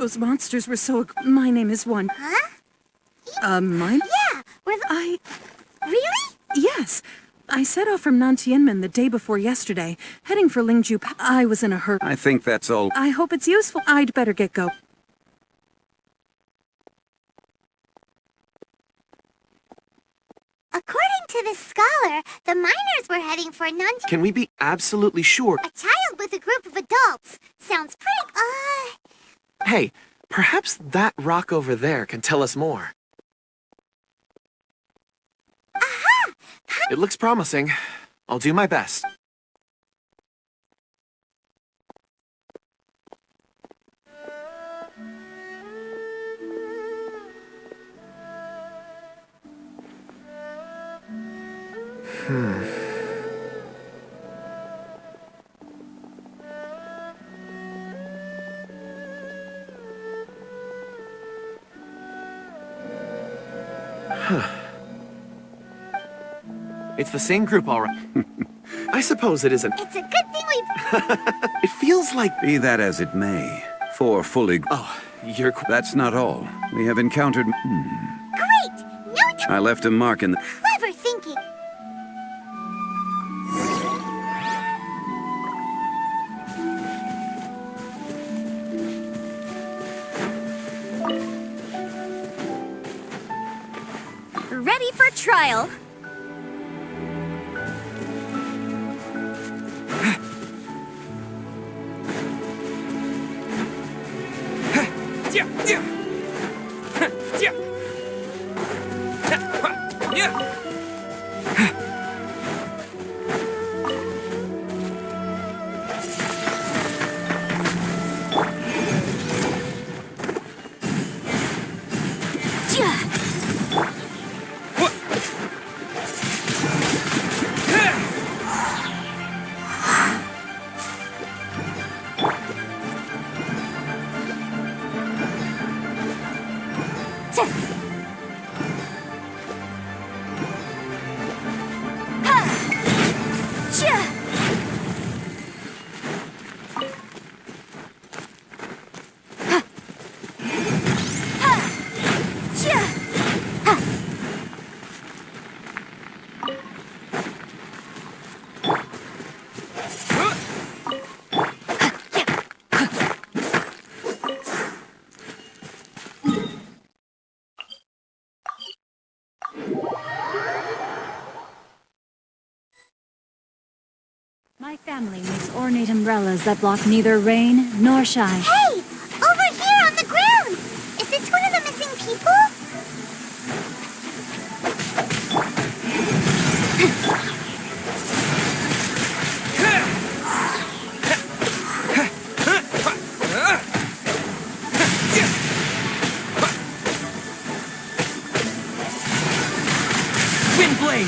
Those monsters were so... My name is one. Huh? Mine? Yeah, Really? Yes. I set off from Nantianmen the day before yesterday, heading for Lingju. I was in a hurry. I think that's all. I hope it's useful. I'd better get go. According to the scholar, the miners were heading for Can we be absolutely sure? a child with a group of adults. Sounds pretty... Hey, perhaps that rock over there can tell us more. Aha! It looks promising. I'll do my best. It's the same group, all right. I suppose it isn't. It's a good thing we... It feels like... Be that as it may, 4 fully... Oh, you're... That's not all. We have encountered... Great! No time... I left a mark in the... Clever thinking. Ready for trial. My family makes ornate umbrellas that block neither rain nor shine. Hey! Over here on the ground! Is this one of the missing people? Windblade!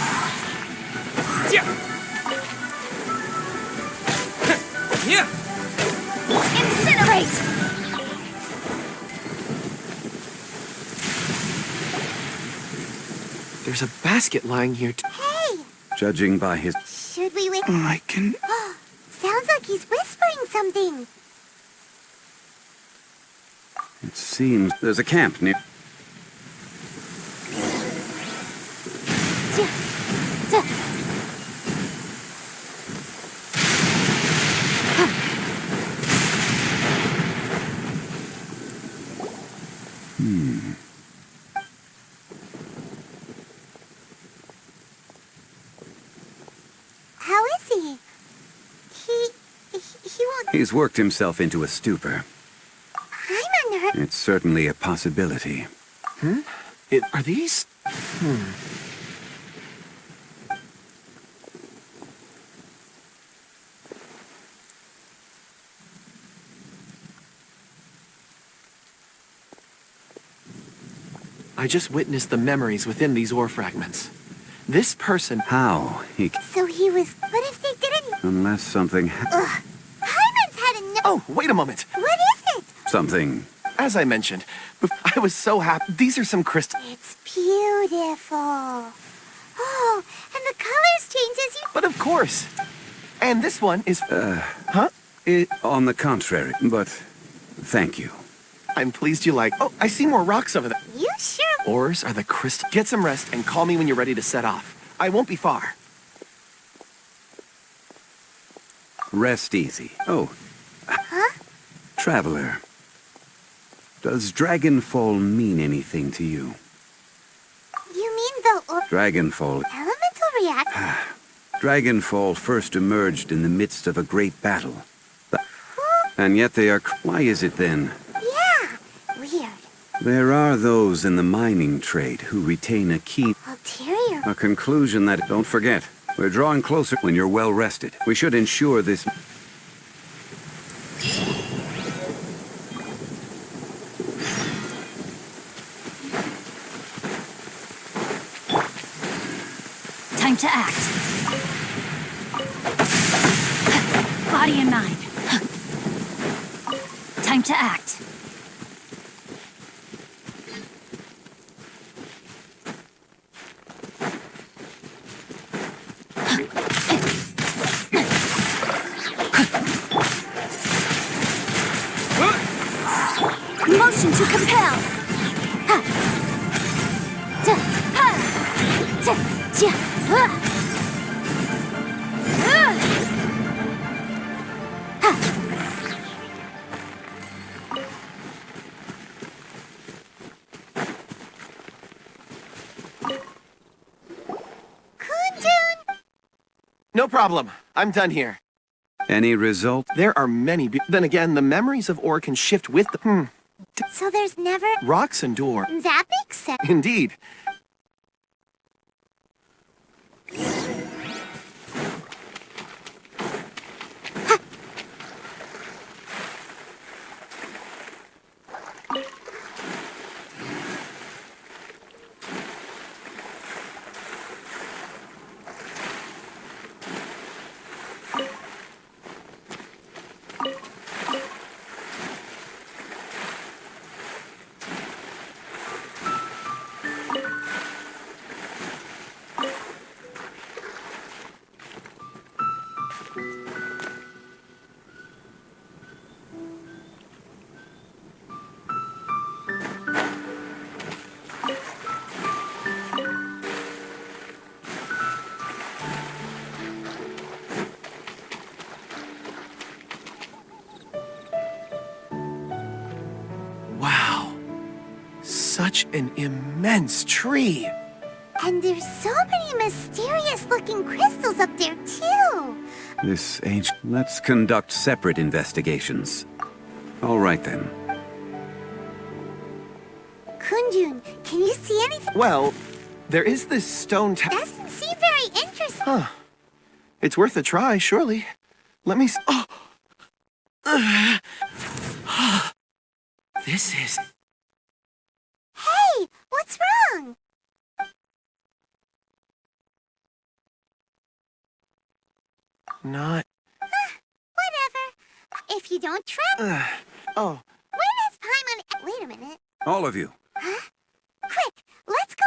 Incinerate! There's a basket lying here. Hey! Judging by his... Should we wait? I can... Sounds like he's whispering something. It seems there's a camp near... How is he? He won't... He's worked himself into a stupor. I'm unhurt. It's certainly a possibility. Are these... I just witnessed the memories within these ore fragments. This person... How? He... So he was... What if they didn't... Unless something... Ugh. Hyman's had enough... Oh, wait a moment. What is it? Something... As I mentioned, I was so happy. These are some crystals. It's beautiful. Oh, and the colors change as you... But of course. And this one is... Huh? On the contrary, but... Thank you. I'm pleased you like. Oh, I see more rocks over there. You sure? Ores are the crystal. Get some rest and call me when you're ready to set off. I won't be far. Rest easy. Oh. Huh? Traveler. Does Dragonfall mean anything to you? You mean the Dragonfall. elemental reaction? Dragonfall first emerged in the midst of a great battle. And yet they are... Why is it then? Yeah. Weird. There are those in the mining trade who retain a key... Ulterior. A conclusion that... Don't forget, we're drawing closer when you're well rested. We should ensure this... Time to act. Body and mind. Time to act. Motion to compel. Ha. Da. Ha. Da. Ja. Ha. Ha. Kundun! No problem. I'm done here. Any result? There are many. Then again, the memories of ore can shift with the. So there's never... Rocks endure. That makes sense. Indeed. Wow. Such an immense tree. And there's so many mysterious-looking crystals up there, too. This age... Let's conduct separate investigations. All right, then. Kundun, can you see anything? Well, there is this stone Doesn't seem very interesting. Huh. It's worth a try, surely. Let me Oh! This is... Hey, what's wrong? not... Whatever. If you don't try... Oh, When has Paimon... Wait a minute. All of you. Quick, let's go...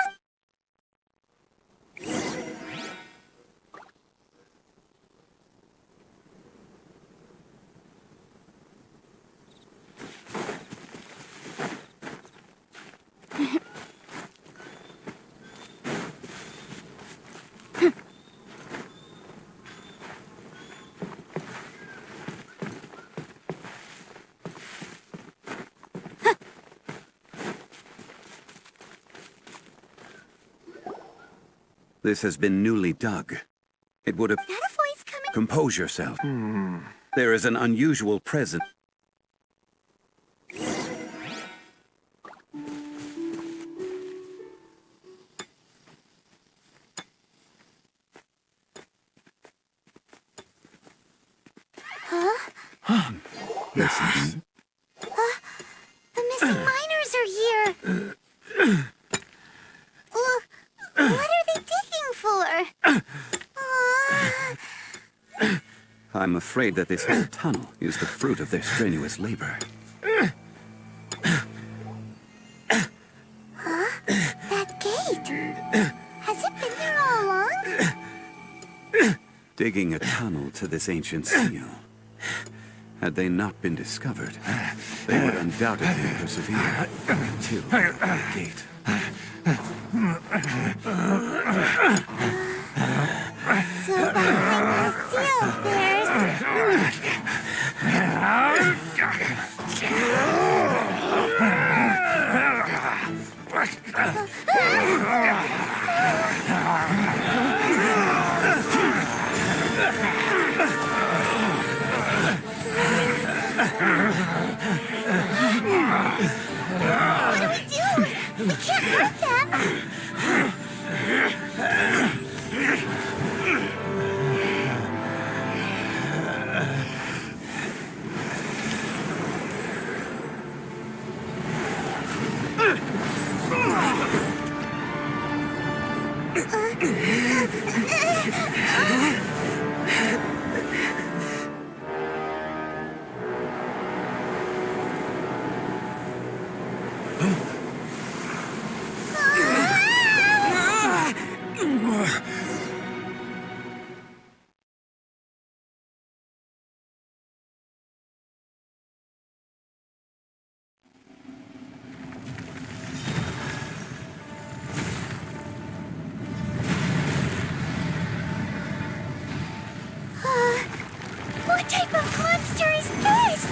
This has been newly dug. It would have... Is that a voice coming? Compose yourself. There is an unusual presence. This is... The missing miners are here. What are they digging for? I'm afraid that this whole tunnel is the fruit of their strenuous labor. That gate. Has it been there all along? Digging a tunnel to this ancient seal. Had they not been discovered, they would undoubtedly persevere until the gate. So behind the seal, there's... What do we do? We can't hurt them. What type of monster is this?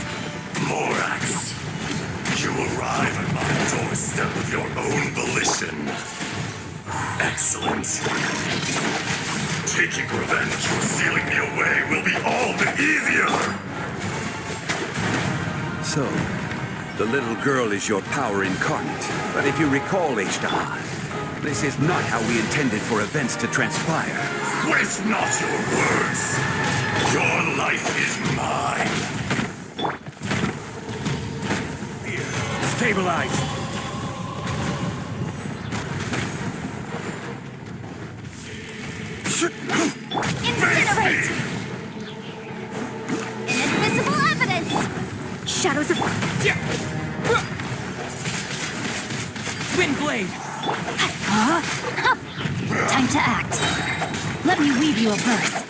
Morax, you arrive at my doorstep of your own volition. Excellent. Taking revenge for sealing me away will be all the easier. So, the little girl is your power incarnate. But if you recall, H-Dahar, this is not how we intended for events to transpire. Waste not your words. Your life is mine. Stabilize! Incinerate! Inadmissible evidence! Shadows of... Wind blade! Time to act. Let me weave you a verse.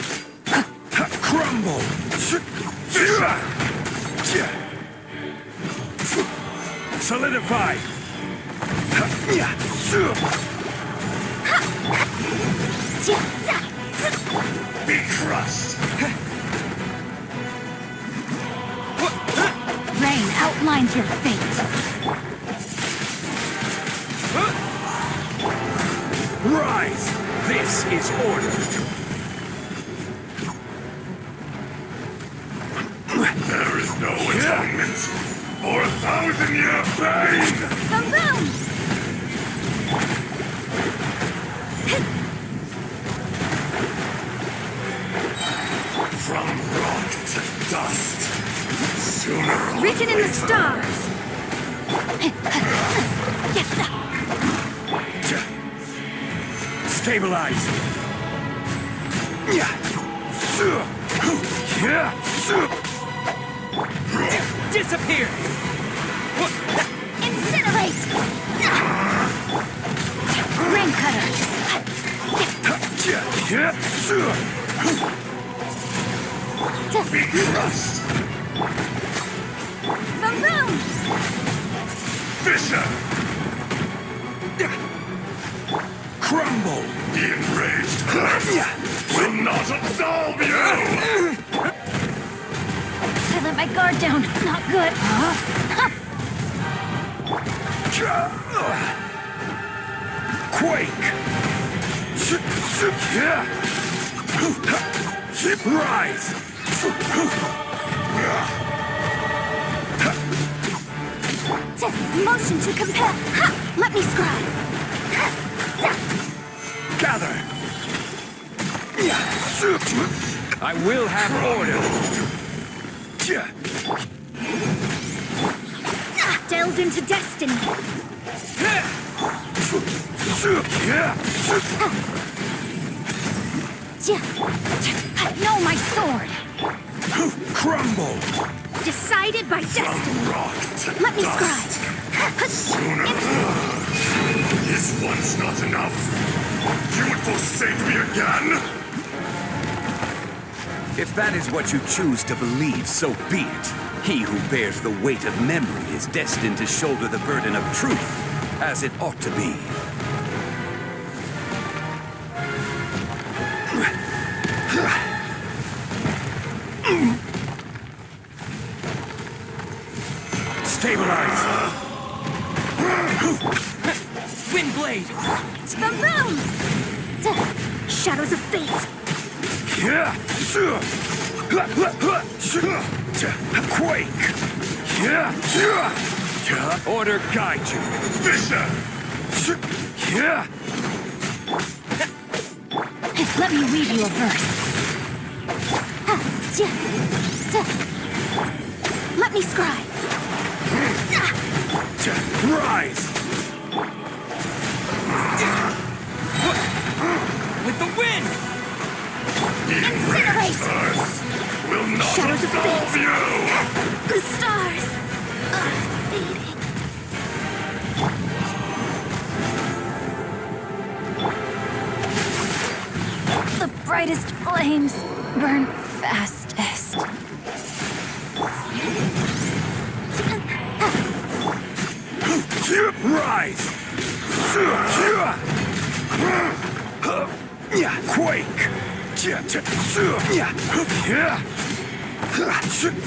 Crumble! Solidify! Be crushed. Rain outlines your fate. Rise! This is order! There is no atonement for 1,000-year pain. The room! From rock to dust. Sooner or Written in the later. stars. Stabilize! Disappear! Incinerate! Rain cutter. Be crushed. The room! Fisher. Crumble! The enraged heart will not absolve you. I let my guard down. Not good. Quake! Rise! Motion to compel. Ha! Let me scribe. Gather! I will have order! Delve into destiny. Know my sword. Crumble! Decided by destiny. Rock to Let me dust. scribe. Sooner. Is once not enough? You would forsake me again? If that is what you choose to believe, so be it. He who bears the weight of memory is destined to shoulder the burden of truth, as it ought to be. Stabilize! Windblade! Boom! Shadows of fate! Quake! Order guide you. Fisher! Let me weave you a verse. Let me scribe! Rise! With the wind! Incinerate! Earth will not Shadows of absolve fate. you! The stars! Fading. The brightest flames burn fastest. Rise! Quake!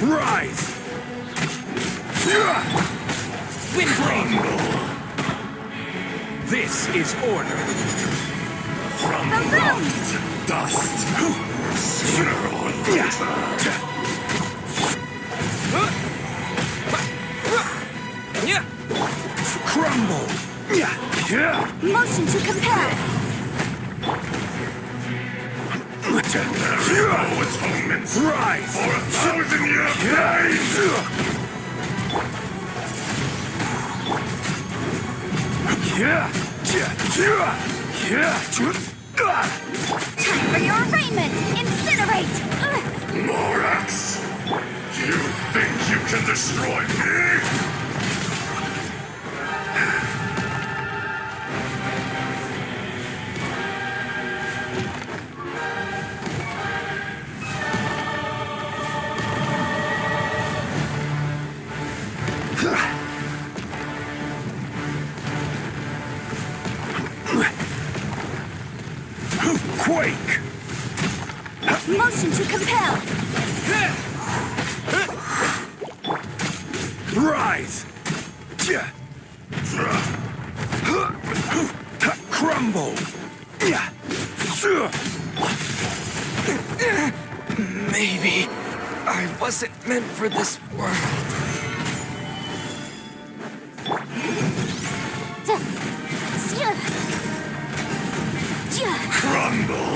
Rise! Windblade! This is order. Crumble to dust! Sooner or later! Crumble! Motion to compel! There is no atonement Rise! for 1,000-year Time for your arraignment! Incinerate! pain! Morax! You think you can destroy me? Quake! Motion to compel! Rise! Crumble! Maybe I wasn't meant for this world. Crumble!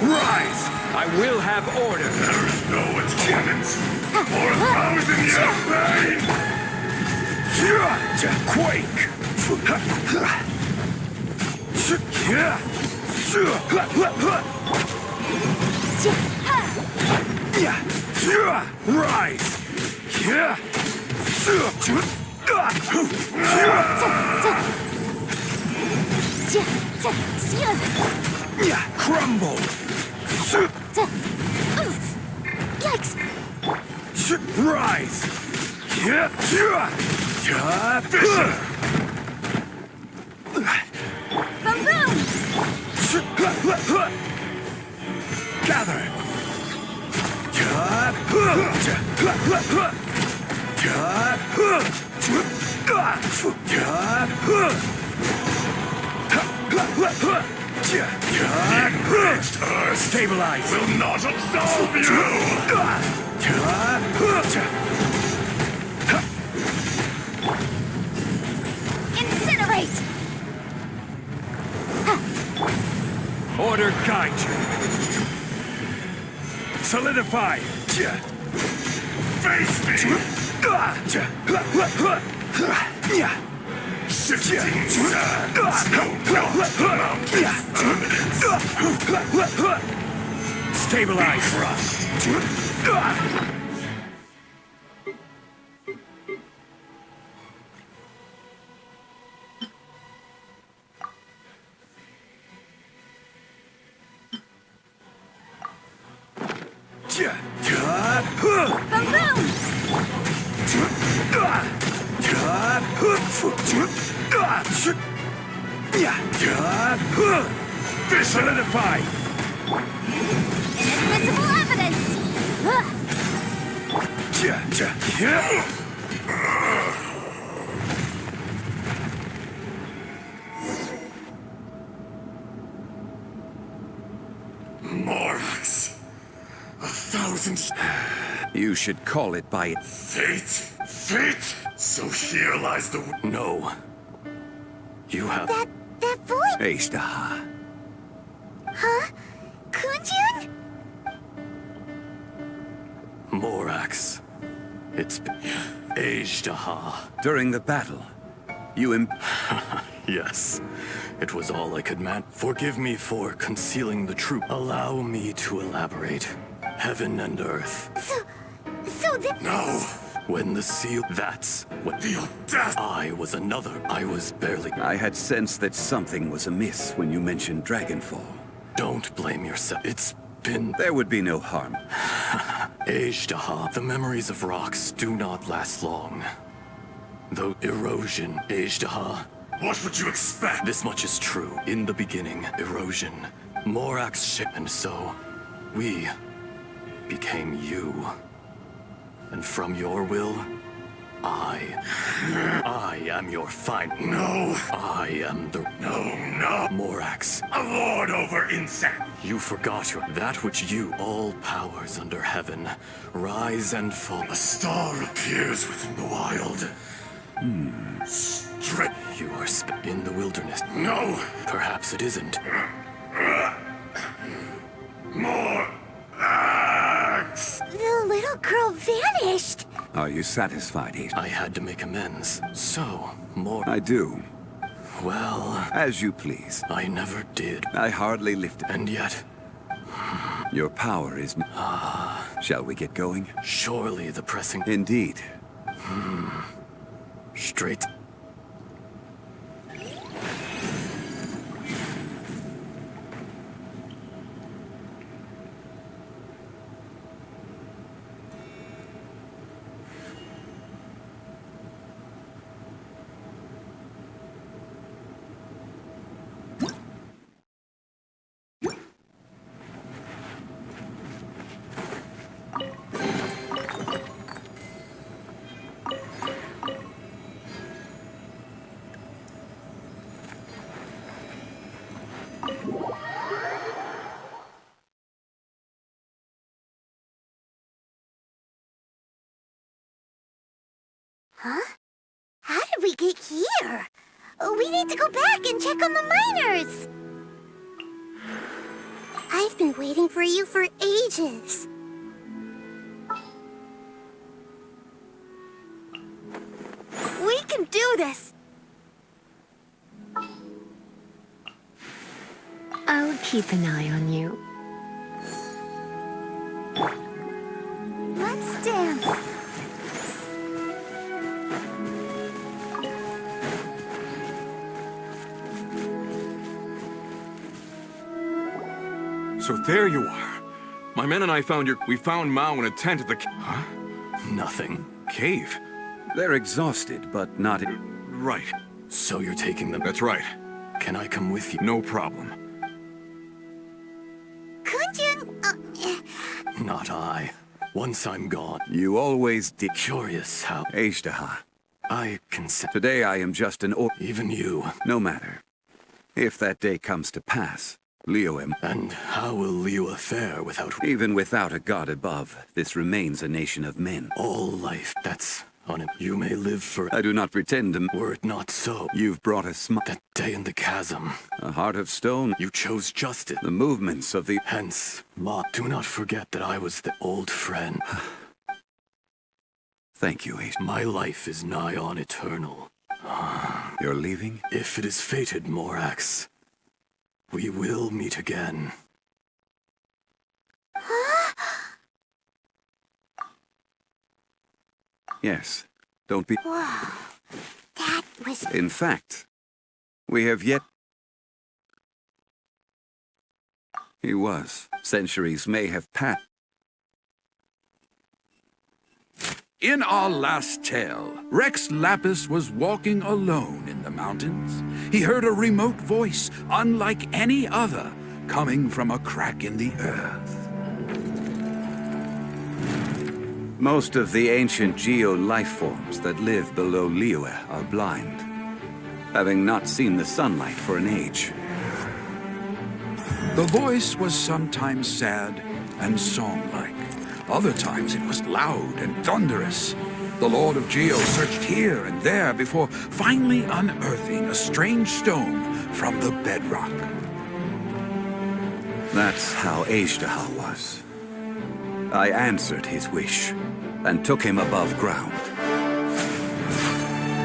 Rise! I will have order. There is no atonement for 1,000-year pain! Quake! Rise! Crumble! Yikes! Rise! Boom boom! Gather! Enraged Earth Stabilize! will not absolve you! Incinerate! Order guide you. Solidify! Face me! Shifting sands will not mount permanence! Stabilize! Trust! Solidify! Invisible evidence! Morax. 1,000 You should call it by it. fate. Fate. So here lies the. No. You have. That voice. Ishtaha. Huh? Kunjun? Morax. It's Ajdaha. During the battle, you Yes. It was all I could Forgive me for concealing the truth. Allow me to elaborate. Heaven and earth. So the... No. When the seal... That's what... The audacity. I was another. I was barely... I had sensed that something was amiss when you mentioned Dragonfall. Don't blame yourself. It's been... There would be no harm. Ajdaha. The memories of rocks do not last long. Though erosion, Ajdaha. What would you expect? This much is true. In the beginning, erosion. Morax ship, and so... we... became you. And from your will, I am your No. I am the... No. Morax. A lord over insect. You forgot that which you, all powers under heaven, rise and fall. A star appears within the wild. Straight. You are in the wilderness. No. Perhaps it isn't. More. Axe. The little girl vanished. Are you satisfied, Ishtaha? I had to make amends. So, more... I do. Well, As you please. I never did. I hardly lifted. And yet, Your power is... Shall we get going? surely the pressing... Indeed. Straight... Huh? How did we get here? We need to go back and check on the miners. I've been waiting for you for ages. We can do this! I'll keep an eye on you. Let's dance. So there you are. My men and I we found Mao in a tent at the Huh? Nothing. Cave? They're exhausted, but not... Right. So you're taking them... That's right. Can I come with you? No problem. Kunjun, Not I. Once I'm gone. You always did... Curious how... Ishtaha. I consent. Today I am just an Even you. No matter. If that day comes to pass, Lioem... And how will Liua fare without... Even without a god above, this remains a nation of men. all life? That's on it. You may live for... I do not pretend to... Were it not so. You've brought a That day in the chasm. a heart of stone. You chose justice. The movements of the... Hence, Ma, do not forget that I was the old friend. Thank you, Ishtaha. My life is nigh on eternal. You're leaving? If it is fated, Morax, we will meet again. Yes. Don't be... whoa. That was... In fact, we have yet... He was. Centuries may have passed. In our last tale, Rex Lapis was walking alone in the mountains. He heard a remote voice, unlike any other, coming from a crack in the earth. Most of the ancient geo-life forms that live below Liyue are blind, having not seen the sunlight for an age. The voice was sometimes sad and song-like. Other times it was loud and thunderous. The Lord of Geo searched here and there before finally unearthing a strange stone from the bedrock. That's how Aishtaha was. I answered his wish and took him above ground.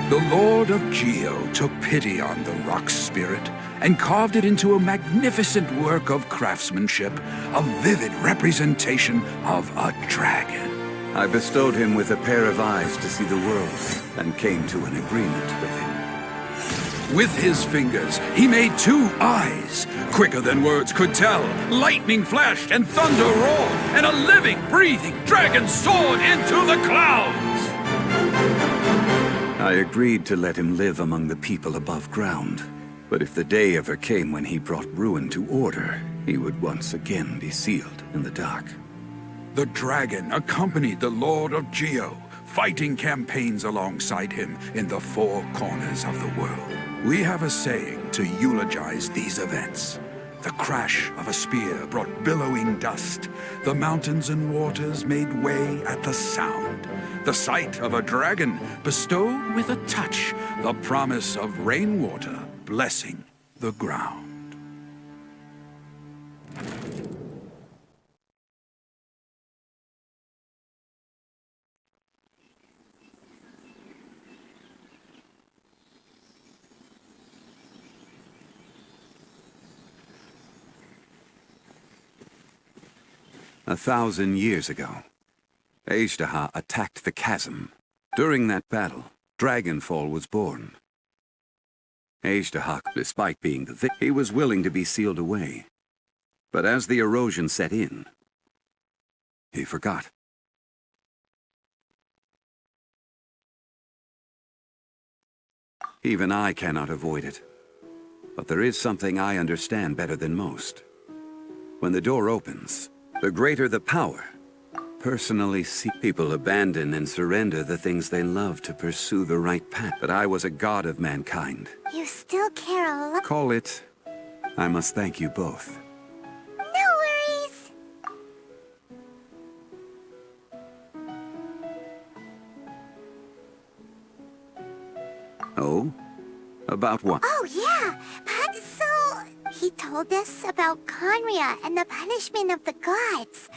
The Lord of Geo took pity on the rock spirit and carved it into a magnificent work of craftsmanship, a vivid representation of a dragon. I bestowed him with a pair of eyes to see the world and came to an agreement with him. With his fingers, he made 2 eyes. Quicker than words could tell, lightning flashed and thunder roared, and a living, breathing dragon soared into the clouds. I agreed to let him live among the people above ground. But if the day ever came when he brought ruin to order, he would once again be sealed in the dark. The dragon accompanied the Lord of Geo, fighting campaigns alongside him in the 4 corners of the world. We have a saying to eulogize these events. The crash of a spear brought billowing dust. The mountains and waters made way at the sound. The sight of a dragon bestowed with a touch the promise of rainwater blessing the ground. A 1,000 years ago, Aishtaha attacked the chasm. During that battle, Dragonfall was born. Aishtaha, despite being the victim, he was willing to be sealed away. But as the erosion set in, he forgot. Even I cannot avoid it. But there is something I understand better than most. When the door opens, the greater the power. Personally, see people abandon and surrender the things they love to pursue the right path. But I was a god of mankind. You still care a lot. Call it, I must thank you both. No worries. Oh? About what? Oh, yeah. He told us about Conria and the punishment of the gods.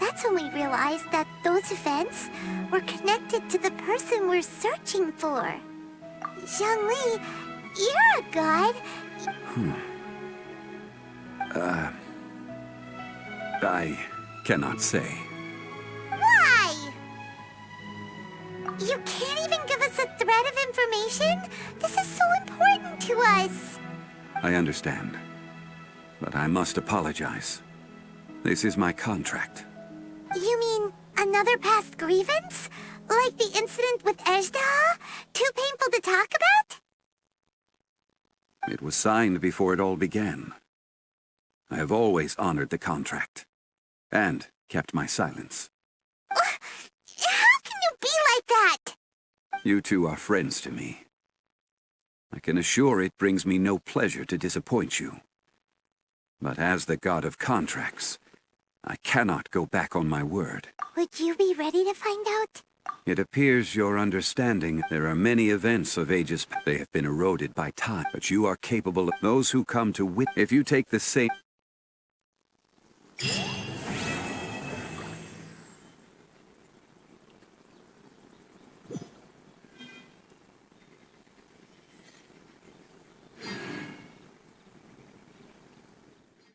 That's when we realized that those events were connected to the person we're searching for. Zhongli, you're a god. I cannot say. Why? You can't even give us a thread of information? This is so important to us. I understand. But I must apologize. This is my contract. You mean another past grievance? Like the incident with Ejda? Too painful to talk about? It was signed before it all began. I have always honored the contract. And kept my silence. How can you be like that? You two are friends to me. I can assure it brings me no pleasure to disappoint you. But as the god of contracts, I cannot go back on my word. Would you be ready to find out? It appears your understanding there are many events of ages past. They have been eroded by time, but you are capable of those who come to wit. If you take the same,